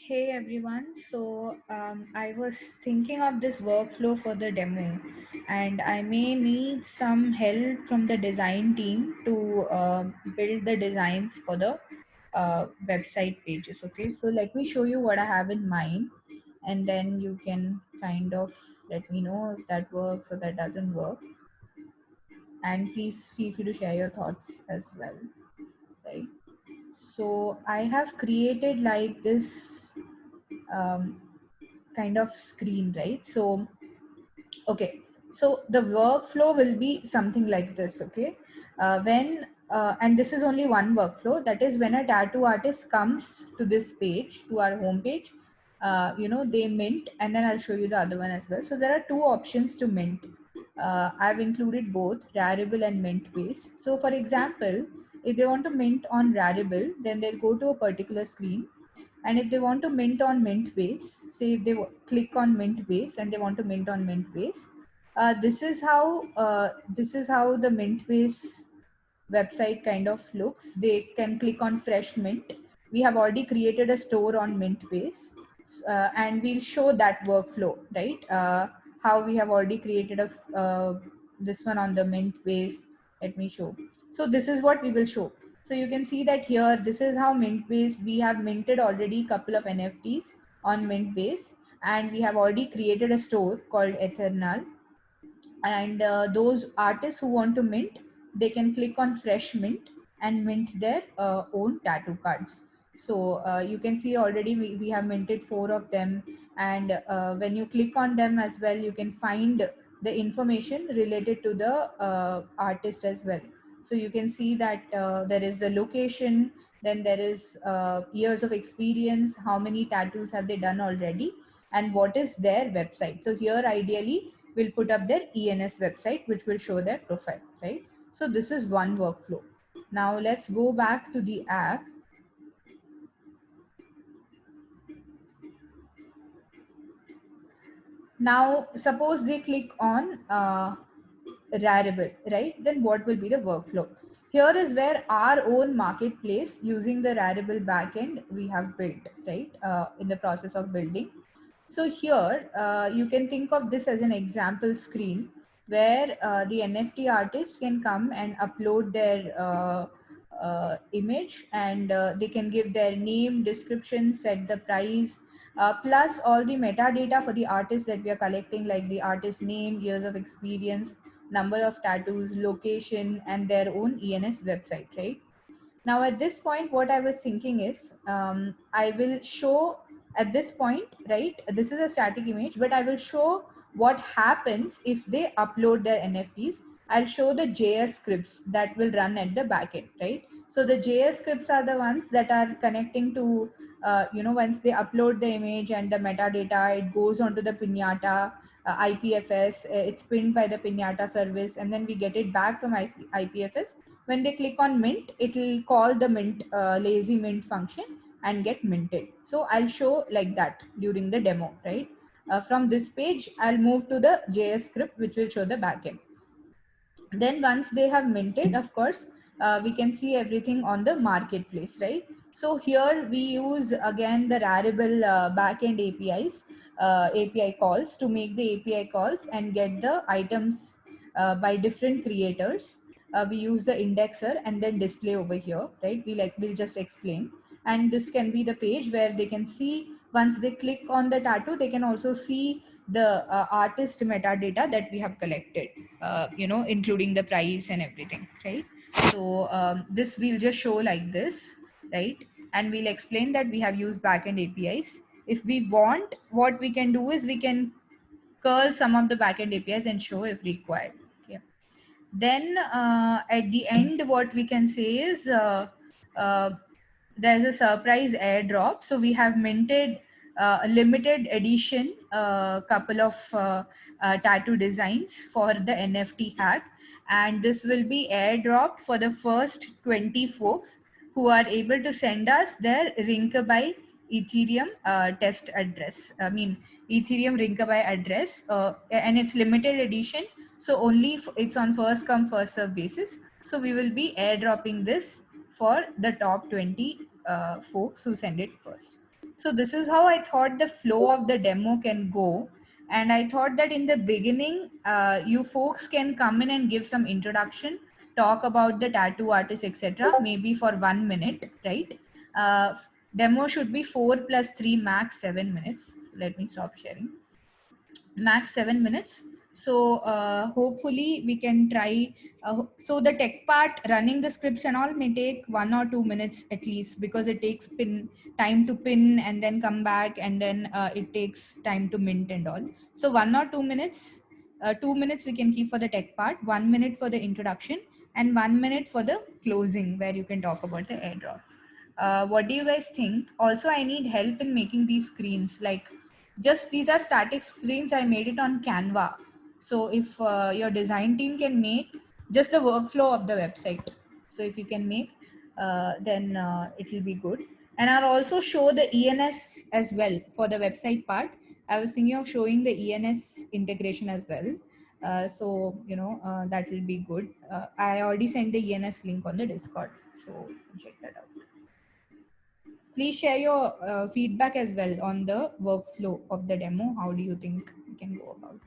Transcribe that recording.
Hey everyone, I was thinking of this workflow for the demo, and I may need some help from the design team to build the designs for the website pages. Okay, so let me show you what I have in mind, and then you can kind of let me know if that works or that doesn't work. And please feel free to share your thoughts as well, right? So, I have created like this. Um, Kind of screen, right? Okay, so the workflow will be something like this. Okay, when and this is only one workflow. That is when a tattoo artist comes to this page, to our home page. They mint, and then I'll show you the other one as well. So there are two options to mint. I've included both Rarible and Mint base. So for example, if they want to mint on Rarible, then they'll go to a particular screen, and if they want to mint on Mintbase, say if they click on Mintbase and they want to mint on Mintbase, this is how the Mintbase website kind of looks. They can click on Fresh Mint. We have already created a store on Mintbase, and we'll show that workflow, right? How we have already created this one on the Mintbase. Let me show. So this is what we will show. So you can see that here, this is how Mintbase, we have minted already couple of NFTs on Mintbase, and we have already created a store called Eternal. And those artists who want to mint, they can click on Fresh Mint and mint their own tattoo cards. So you can see already we have minted four of them, and when you click on them as well, you can find the information related to the artist as well. So you can see that there is the location, then there is years of experience, how many tattoos have they done already, and what is their website. So here ideally will put up their ENS website, which will show their profile, right? So this is one workflow. Now let's go back to the app. Now, suppose they click on Rarible, right? Then what will be the workflow? Here is where our own marketplace using the Rarible backend we have built, right? In the process of building. So here you can think of this as an example screen where the NFT artist can come and upload their image, and they can give their name, description, set the price, plus all the metadata for the artist that we are collecting, like the artist name, years of experience, number of tattoos, location, and their own ENS website, right? Now, at this point, what I was thinking is I will show at this point, right? This is a static image, but I will show what happens if they upload their NFTs. I'll show the JS scripts that will run at the backend, right? So the JS scripts are the ones that are connecting to, once they upload the image and the metadata, it goes onto the Pinata IPFS. It's pinned by the Pinata service, and then we get it back from IPFS. When they click on mint, it will call the mint lazy mint function and get minted. So I'll show like that during the demo, right? From this page, I'll move to the JS script, which will show the backend. Then once they have minted, of course, we can see everything on the marketplace, right? So here we use again the Rarible backend API calls to make the API calls and get the items by different creators. We use the indexer and then display over here, right? We'll just explain. And this can be the page where they can see, once they click on the tattoo, they can also see the artist metadata that we have collected, including the price and everything, right? So this we'll just show like this, right? And we'll explain that we have used backend APIs. If we want, what we can do is we can curl some of the backend APIs and show if required. Okay. Then at the end, what we can say is uh, there's a surprise airdrop. So we have minted a limited edition couple of tattoo designs for the NFT hack, and this will be airdropped for the first 20 folks who are able to send us their Rinkaby Ethereum test address. I mean Ethereum Rinkaby address, and it's limited edition. So only it's on first come first serve basis. So we will be airdropping this for the top 20 folks who send it first. So this is how I thought the flow of the demo can go. And I thought that in the beginning, you folks can come in and give some introduction, talk about the tattoo artist, etc. Maybe for 1 minute, right? Demo should be 4 + 3, max 7 minutes. Let me stop sharing. Max 7 minutes. So hopefully we can try. So the tech part, running the scripts and all, may take 1 or 2 minutes at least, because it takes time to pin and then come back, and then it takes time to mint and all. So 1 or 2 minutes. 2 minutes we can keep for the tech part, 1 minute for the introduction, and 1 minute for the closing, where you can talk about the airdrop. What do you guys think? Also, I need help in making these screens. Like, just these are static screens. I made it on Canva. So if your design team can make just the workflow of the website, so if you can make, then it will be good. And I'll also show the ENS as well for the website part. I was thinking of showing the ENS integration as well. So that will be good. I already sent the ENS link on the Discord, so check that out. Please share your feedback as well on the workflow of the demo. How do you think we can go about?